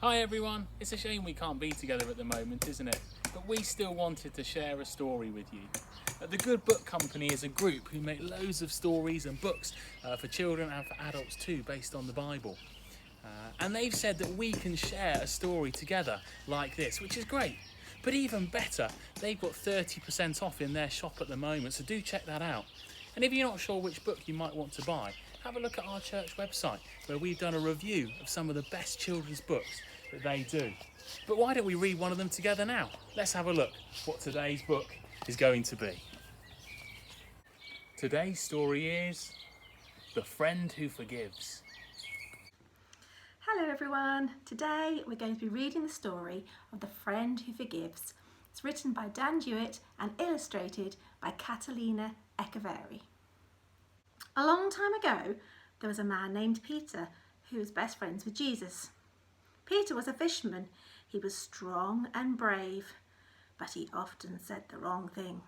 Hi everyone, it's a shame we can't be together at the moment, isn't it? But we still wanted to share a story with you. The Good Book Company is a group who make loads of stories and books for children and for adults too, based on the Bible. And they've said that we can share a story together like this, which is great. But even better, they've got 30% off in their shop at the moment, so do check that out. And if you're not sure which book you might want to buy, have a look at our church website where we've done a review of some of the best children's books that they do. But why don't we read one of them together now? Let's have a look what today's book is going to be. Today's story is The Friend Who Forgives. Hello everyone, today we're going to be reading the story of The Friend Who Forgives. It's written by DeWitt and illustrated by Catalina, Echeverri. A long time ago there was a man named Peter who was best friends with Jesus. Peter was a fisherman. He was strong and brave, but he often said the wrong thing.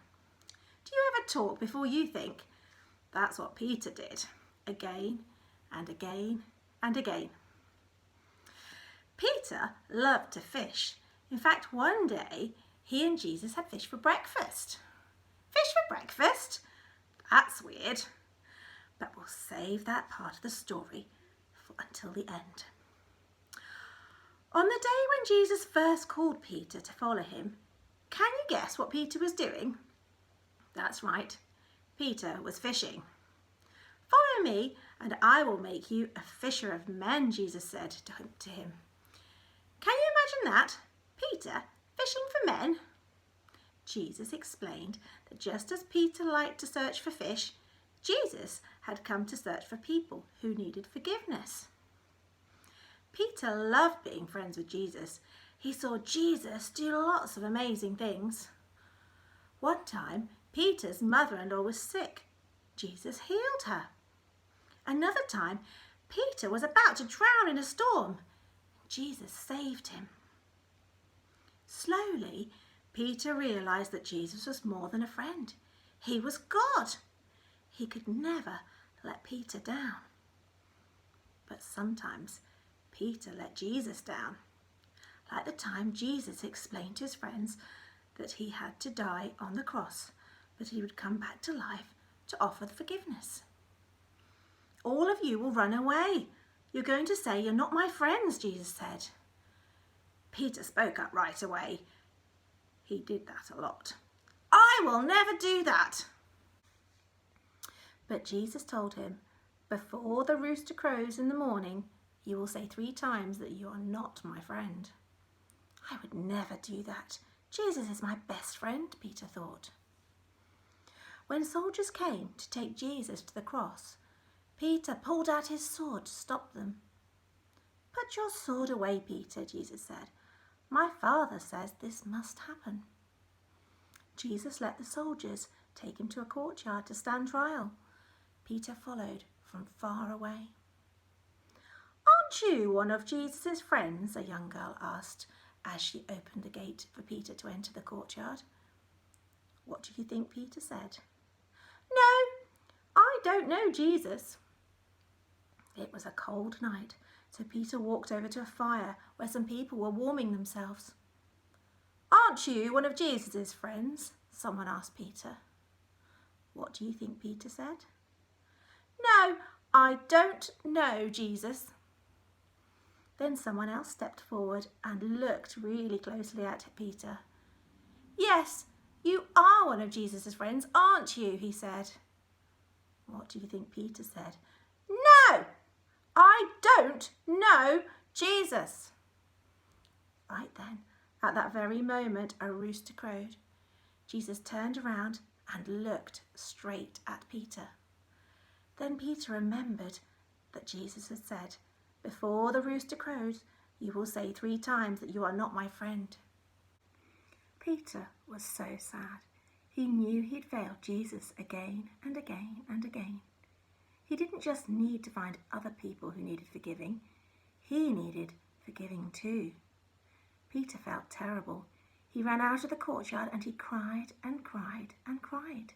Do you ever talk before you think? That's what Peter did, again and again and again. Peter loved to fish. In fact, one day he and Jesus had fish for breakfast. Fish for breakfast? That's weird. But we'll save that part of the story until the end. On the day when Jesus first called Peter to follow him, can you guess what Peter was doing? That's right, Peter was fishing. Follow me and I will make you a fisher of men, Jesus said to him. Can you imagine that? Peter fishing for men? Jesus explained that just as Peter liked to search for fish, Jesus had come to search for people who needed forgiveness. Peter loved being friends with Jesus. He saw Jesus do lots of amazing things. One time, Peter's mother-in-law was sick. Jesus healed her. Another time, Peter was about to drown in a storm. Jesus saved him. Slowly, Peter realized that Jesus was more than a friend. He was God. He could never let Peter down. But sometimes Peter let Jesus down, like the time Jesus explained to his friends that he had to die on the cross, but he would come back to life to offer forgiveness. All of you will run away. You're going to say you're not my friends, Jesus said. Peter spoke up right away. He did that a lot. I will never do that. But Jesus told him, before the rooster crows in the morning, you will say 3 times that you are not my friend. I would never do that. Jesus is my best friend, Peter thought. When soldiers came to take Jesus to the cross, Peter pulled out his sword to stop them. Put your sword away, Peter, Jesus said. My Father says this must happen. Jesus let the soldiers take him to a courtyard to stand trial. Peter followed from far away. Aren't you one of Jesus' friends? A young girl asked as she opened the gate for Peter to enter the courtyard. What do you think Peter said? No, I don't know Jesus. It was a cold night, so Peter walked over to a fire where some people were warming themselves. Aren't you one of Jesus' friends? Someone asked Peter. What do you think Peter said? No, I don't know Jesus. Then someone else stepped forward and looked really closely at Peter. Yes, you are one of Jesus' friends, aren't you? He said. What do you think Peter said? No, I don't know Jesus. Right then, at that very moment, a rooster crowed. Jesus turned around and looked straight at Peter. Then Peter remembered that Jesus had said, before the rooster crows, you will say 3 times that you are not my friend. Peter was so sad. He knew he'd failed Jesus again and again and again. He didn't just need to find other people who needed forgiving. He needed forgiving too. Peter felt terrible. He ran out of the courtyard and he cried and cried and cried.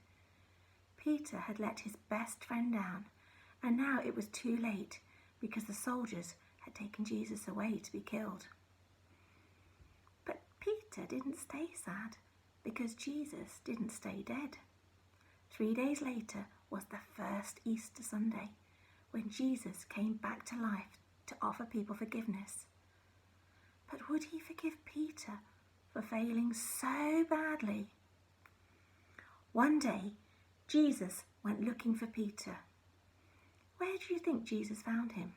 Peter had let his best friend down, and now it was too late because the soldiers had taken Jesus away to be killed. Peter didn't stay sad because Jesus didn't stay dead. 3 days later was the first Easter Sunday, when Jesus came back to life to offer people forgiveness. But would he forgive Peter for failing so badly? One day, Jesus went looking for Peter. Where do you think Jesus found him?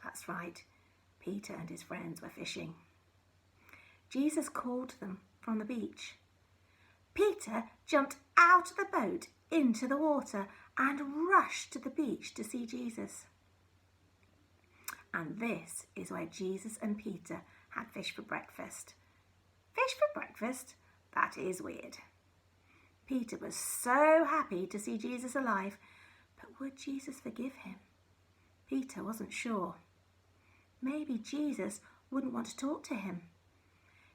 That's right, Peter and his friends were fishing. Jesus called them from the beach. Peter jumped out of the boat into the water and rushed to the beach to see Jesus. And this is where Jesus and Peter had fish for breakfast. Fish for breakfast? That is weird. Peter was so happy to see Jesus alive, but would Jesus forgive him? Peter wasn't sure. Maybe Jesus wouldn't want to talk to him.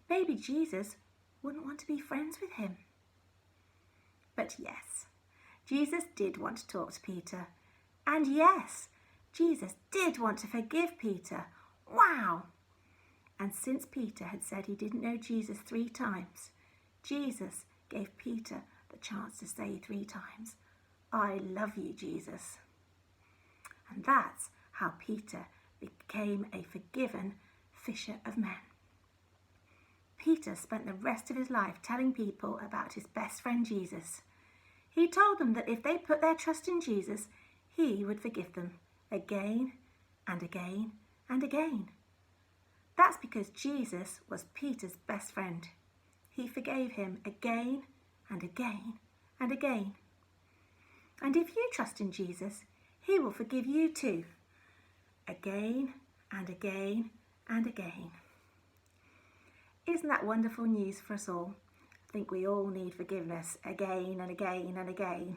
Maybe Jesus wouldn't want to be friends with him. But yes, Jesus did want to talk to Peter. And yes, Jesus did want to forgive Peter. Wow! And since Peter had said he didn't know Jesus 3 times, Jesus gave Peter the chance to say 3 times, "I love you, Jesus." And that's how Peter became a forgiven fisher of men. Peter spent the rest of his life telling people about his best friend Jesus. He told them that if they put their trust in Jesus, he would forgive them again and again and again. That's because Jesus was Peter's best friend. He forgave him again and again and again. And if you trust in Jesus, he will forgive you too, again and again and again. Isn't that wonderful news for us all? I think we all need forgiveness again and again and again.